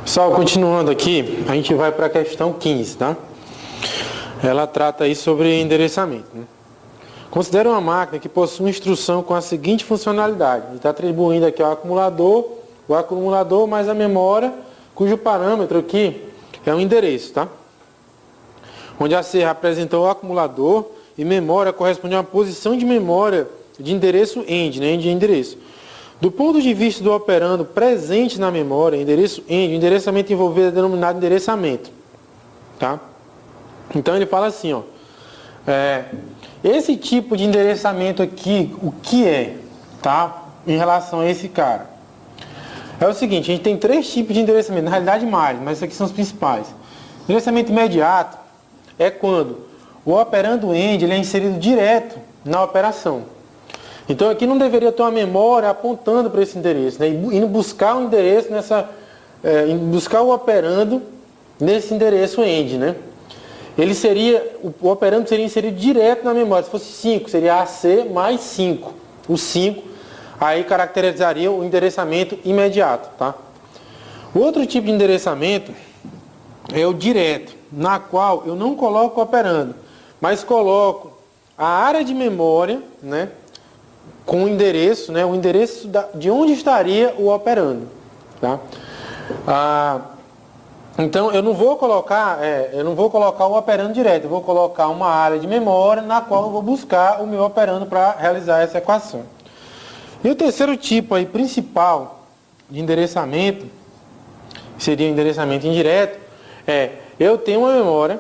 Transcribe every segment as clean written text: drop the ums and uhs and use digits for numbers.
Pessoal, continuando aqui, a gente vai para a questão 15, tá? Ela trata aí sobre endereçamento, né? Considera uma máquina que possui uma instrução com a seguinte funcionalidade. A gente está atribuindo aqui ao acumulador, o acumulador mais a memória, cujo parâmetro aqui é o endereço, tá? Onde a C representou o acumulador e memória corresponde a uma posição de memória de endereço end, né? End é endereço. Do ponto de vista do operando presente na memória, endereço end, o endereçamento envolvido é denominado endereçamento, tá? Então ele fala assim, ó, esse tipo de endereçamento aqui, o que é, tá? Em relação a esse cara. É o seguinte, a gente tem três tipos de endereçamento, na realidade mais, mas esses aqui são os principais. Endereçamento imediato é quando o operando end ele é inserido direto na operação. Então aqui não deveria ter uma memória apontando para esse endereço, né? Indo buscar o endereço buscar o operando nesse endereço end, né? O operando seria inserido direto na memória. Se fosse 5, seria AC mais 5. O 5 aí caracterizaria o endereçamento imediato, tá? O outro tipo de endereçamento é o direto, na qual eu não coloco o operando, mas coloco a área de memória, né? Com o endereço, né? O endereço de onde estaria o operando, tá? Então eu não vou colocar o operando direto, eu vou colocar uma área de memória na qual eu vou buscar o meu operando para realizar essa equação. E o terceiro tipo aí principal de endereçamento, que seria o endereçamento indireto, eu tenho uma memória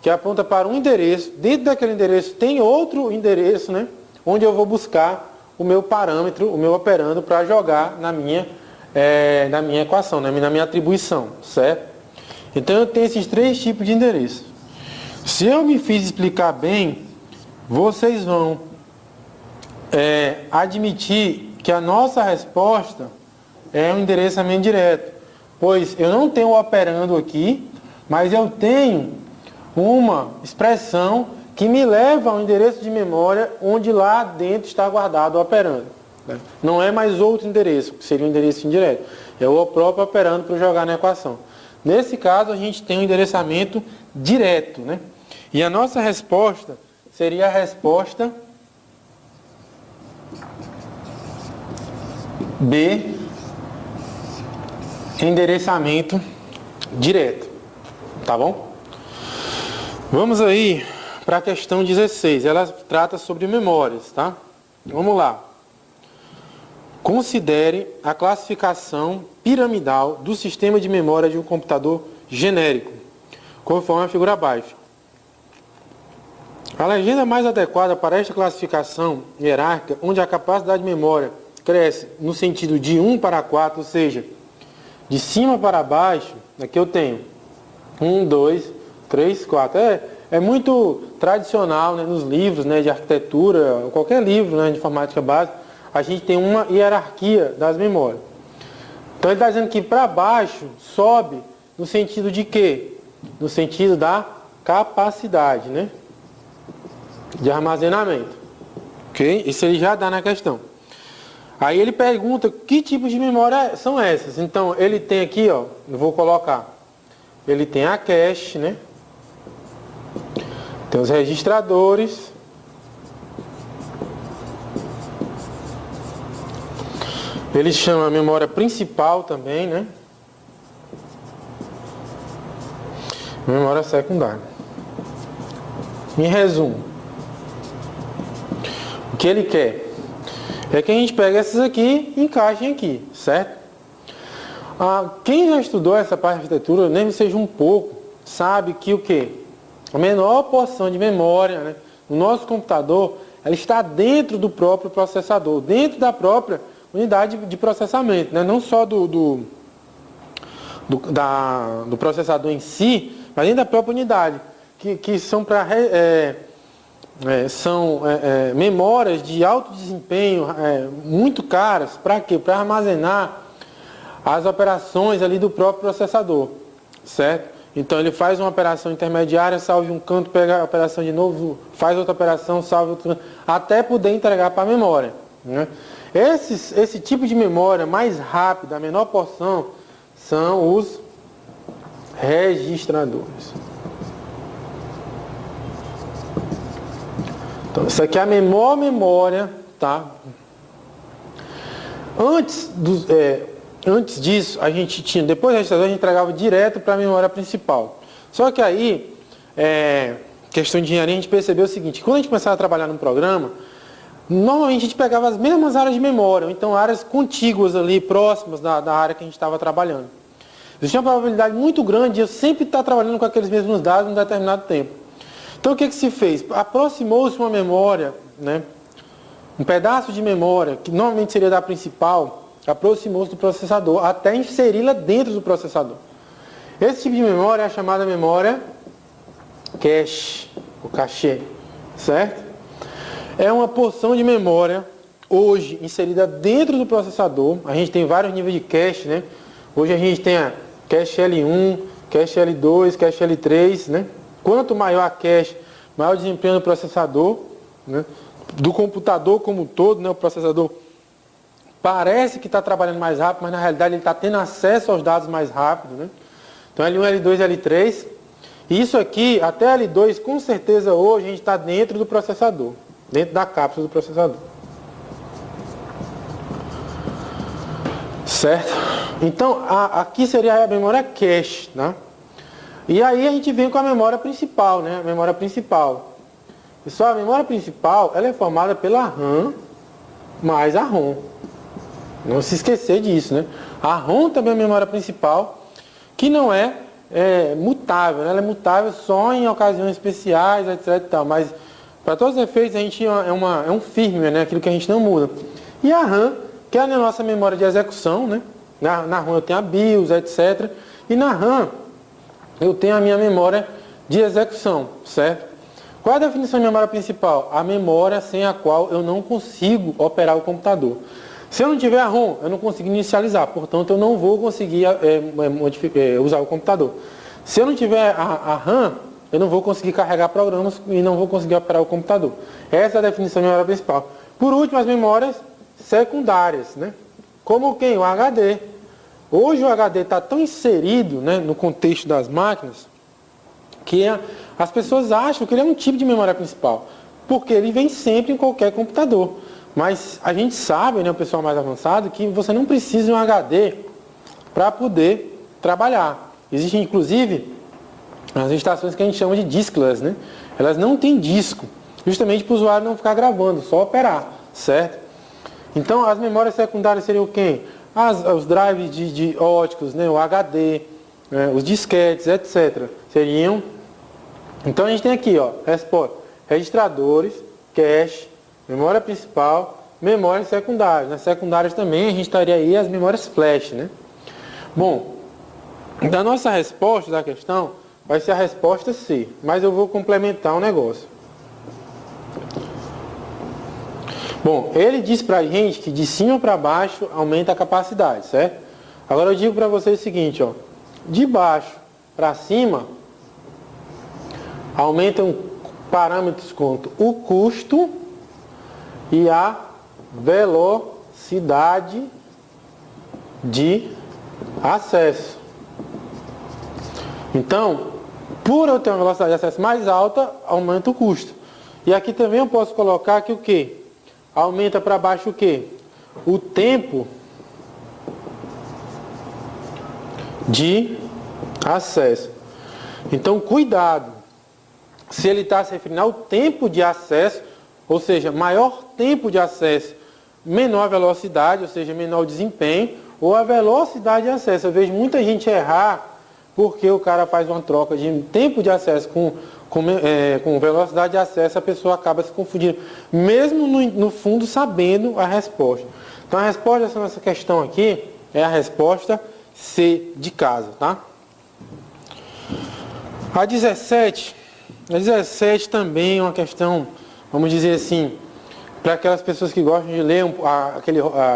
que aponta para um endereço, dentro daquele endereço tem outro endereço, né? Onde eu vou buscar o meu parâmetro, o meu operando para jogar na minha equação, na minha atribuição, certo? Então eu tenho esses três tipos de endereço. Se eu me fiz explicar bem, vocês vão admitir que a nossa resposta é um endereçamento direto, pois eu não tenho o operando aqui, mas eu tenho uma expressão que me leva ao endereço de memória onde lá dentro está guardado o operando. Não é mais outro endereço, que seria um endereço indireto. É o próprio operando para jogar na equação. Nesse caso, a gente tem um endereçamento direto, né? E a nossa resposta seria a resposta B, endereçamento direto. Tá bom? Vamos aí para a questão 16, ela trata sobre memórias, tá? Vamos lá. Considere a classificação piramidal do sistema de memória de um computador genérico, conforme a figura abaixo. A legenda mais adequada para esta classificação hierárquica, onde a capacidade de memória cresce no sentido de 1 para 4, ou seja, de cima para baixo, aqui eu tenho 1, 2, 3, 4. É muito tradicional, né, nos livros, né, de arquitetura, qualquer livro, né, de informática básica, a gente tem uma hierarquia das memórias. Então ele está dizendo que para baixo sobe no sentido de quê? No sentido da capacidade, né, de armazenamento. Ok? Isso ele já dá na questão. Aí ele pergunta que tipos de memória são essas. Então ele tem aqui, ó, eu vou colocar, ele tem a cache, né? Tem os registradores. Ele chama a memória principal também, né? Memória secundária. Em resumo, o que ele quer é que a gente pegue essas aqui e encaixe aqui, certo? Quem já estudou essa parte de arquitetura, nem que seja um pouco, sabe que o quê? A menor porção de memória, né, no nosso computador, ela está dentro do próprio processador, dentro da própria unidade de processamento, né, não só do processador em si, mas dentro da própria unidade, que são para memórias de alto desempenho, muito caras, para quê? Para armazenar as operações ali do próprio processador, certo? Então ele faz uma operação intermediária, salve um canto, pega a operação de novo, faz outra operação, salve outro canto, até poder entregar para a memória, né? Esse tipo de memória mais rápida, a menor porção, são os registradores. Então, isso aqui é a memória, tá? Antes disso, a gente tinha, depois do registrador, a gente entregava direto para a memória principal. Só que aí, questão de engenharia, a gente percebeu o seguinte: quando a gente começava a trabalhar num programa, normalmente a gente pegava as mesmas áreas de memória, ou então áreas contíguas ali, próximas da área que a gente estava trabalhando. Existia uma probabilidade muito grande de eu sempre estar trabalhando com aqueles mesmos dados em um determinado tempo. Então o que se fez? Aproximou-se uma memória, né? Um pedaço de memória, que normalmente seria da principal, aproximou-se do processador, até inseri-la dentro do processador. Esse tipo de memória é a chamada memória cache, ou cache, certo? É uma porção de memória, hoje, inserida dentro do processador. A gente tem vários níveis de cache, né? Hoje a gente tem a cache L1, cache L2, cache L3, né? Quanto maior a cache, maior o desempenho do processador, né? Do computador como um todo, né? O processador parece que está trabalhando mais rápido, mas na realidade ele está tendo acesso aos dados mais rápido, né? Então L1, L2, L3. E isso aqui, até L2, com certeza hoje a gente está dentro do processador, dentro da cápsula do processador. Certo? Então, aqui seria a memória cache, né? E aí a gente vem com a memória principal, né? A memória principal. Pessoal, a memória principal, ela é formada pela RAM mais a ROM. Não se esquecer disso, né? A ROM também é a memória principal, que não é mutável, né? Ela é mutável só em ocasiões especiais, etc. E tal, mas para todos os efeitos a gente é um firmware, né? Aquilo que a gente não muda. E a RAM, que é a nossa memória de execução, né? Na ROM eu tenho a BIOS, etc. E na RAM eu tenho a minha memória de execução, certo? Qual é a definição de memória principal? A memória sem a qual eu não consigo operar o computador. Se eu não tiver a ROM, eu não consigo inicializar, portanto eu não vou conseguir usar o computador. Se eu não tiver a RAM, eu não vou conseguir carregar programas e não vou conseguir operar o computador. Essa é a definição de memória principal. Por último, as memórias secundárias, né? Como quem? O HD. Hoje o HD está tão inserido, né, no contexto das máquinas que as pessoas acham que ele é um tipo de memória principal, porque ele vem sempre em qualquer computador. Mas a gente sabe, né, o pessoal mais avançado, que você não precisa de um HD para poder trabalhar. Existem, inclusive, as estações que a gente chama de diskless, né? Elas não têm disco, justamente para o usuário não ficar gravando, só operar, certo? Então, as memórias secundárias seriam quem? Os drives de óticos, né? O HD, né? Os disquetes, etc. Seriam... Então, a gente tem aqui, ó, registradores, cache, memória principal, memórias secundárias. Nas secundárias também a gente estaria aí as memórias flash, né? Bom, da nossa resposta da questão, vai ser a resposta C, mas eu vou complementar um negócio. Bom, ele diz pra gente que de cima para baixo aumenta a capacidade, certo? Agora eu digo para vocês o seguinte, ó, de baixo para cima aumentam parâmetros quanto o custo e a velocidade de acesso. Então, por eu ter uma velocidade de acesso mais alta, aumenta o custo. E aqui também eu posso colocar que o quê? Aumenta para baixo o quê? O tempo de acesso. Então, cuidado. Se ele está se referindo ao tempo de acesso, ou seja, maior tempo de acesso, menor velocidade, ou seja, menor desempenho, ou a velocidade de acesso. Eu vejo muita gente errar porque o cara faz uma troca de tempo de acesso com velocidade de acesso, a pessoa acaba se confundindo, mesmo no fundo sabendo a resposta. Então a resposta dessa nossa questão aqui é a resposta C de casa, tá? A 17 também é uma questão, vamos dizer assim, para aquelas pessoas que gostam de ler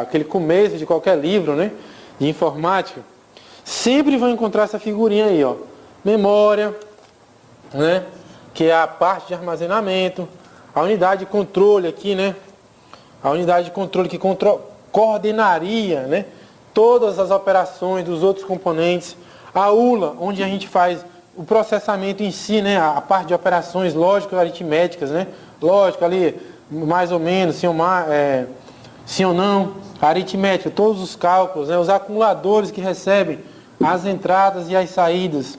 aquele começo de qualquer livro, né, de informática, sempre vão encontrar essa figurinha aí, ó, memória, né, que é a parte de armazenamento, a unidade de controle aqui, né, a unidade de controle que coordenaria, né, todas as operações dos outros componentes, A ULA, onde a gente faz o processamento em si, né? A parte de operações lógicas, aritméticas, né? Lógica ali, mais ou menos, sim ou não, a aritmética, todos os cálculos, né? Os acumuladores que recebem as entradas e as saídas.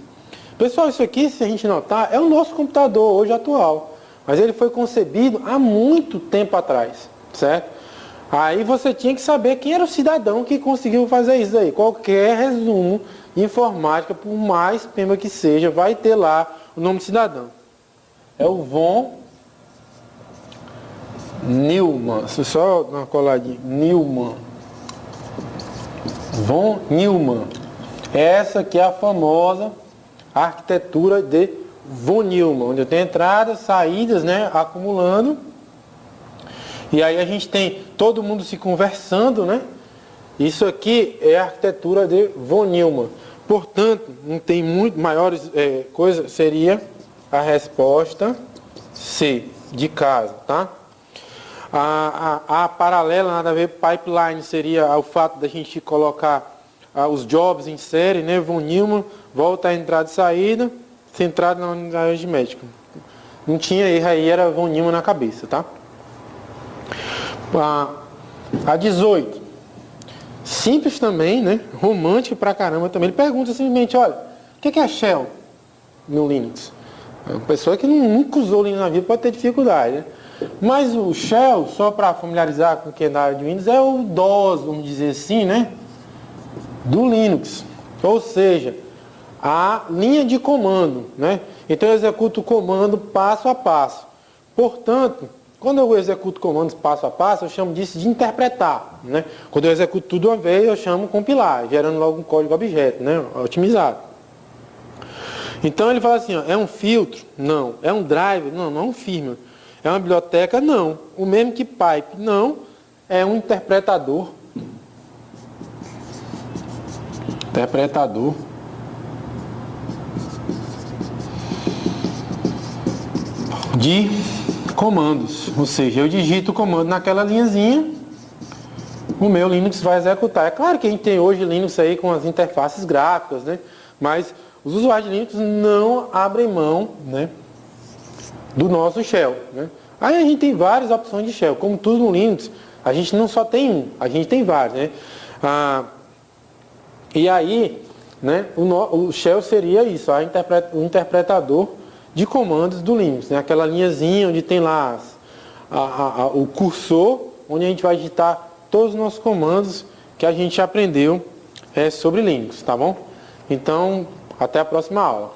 Pessoal, isso aqui, se a gente notar, é o nosso computador hoje atual. Mas ele foi concebido há muito tempo atrás, certo? Aí você tinha que saber quem era o cidadão que conseguiu fazer isso aí. Qualquer resumo informática, por mais pemba que seja, vai ter lá o nome do cidadão. É o von Neumann. Só dar uma coladinha. Neumann. Von Neumann. Essa que é a famosa arquitetura de von Neumann, onde eu tenho entradas, saídas, né, acumulando. E aí a gente tem todo mundo se conversando, né? Isso aqui é a arquitetura de von Neumann. Portanto, não tem muito maiores coisas, seria a resposta C, de casa, tá? A paralela, nada a ver, pipeline seria o fato da gente colocar os jobs em série, né? Von Neumann, volta a entrada e saída, centrado na unidade aritmética. Não tinha erro aí, era Von Neumann na cabeça, tá? A 18. Simples também, né? Romântico pra caramba também. Ele pergunta simplesmente, olha, o que é Shell no Linux? Uma pessoa que nunca usou Linux na vida pode ter dificuldade, né? Mas o Shell, só para familiarizar com quem é da área de Windows, é o DOS, vamos dizer assim, né? Do Linux. Ou seja, a linha de comando, né? Então eu executo o comando passo a passo. Portanto, quando eu executo comandos passo a passo, eu chamo disso de interpretar, né? Quando eu executo tudo uma vez, eu chamo compilar, gerando logo um código objeto, né? Otimizado. Então ele fala assim, ó, é um filtro? Não. É um driver? Não, não é um firmware. É uma biblioteca? Não. O mesmo que pipe? Não. É um interpretador. Interpretador de comandos. Ou seja, eu digito o comando naquela linhazinha, o meu Linux vai executar. É claro que a gente tem hoje Linux aí com as interfaces gráficas, né? Mas os usuários de Linux não abrem mão, né, do nosso shell, né? Aí a gente tem várias opções de shell. Como tudo no Linux, a gente não só tem um, a gente tem vários, né? E aí, né, o shell seria isso, o interpretador de comandos do Linux, né? Aquela linhazinha onde tem lá o cursor, onde a gente vai digitar todos os nossos comandos que a gente aprendeu sobre Linux, tá bom? Então, até a próxima aula.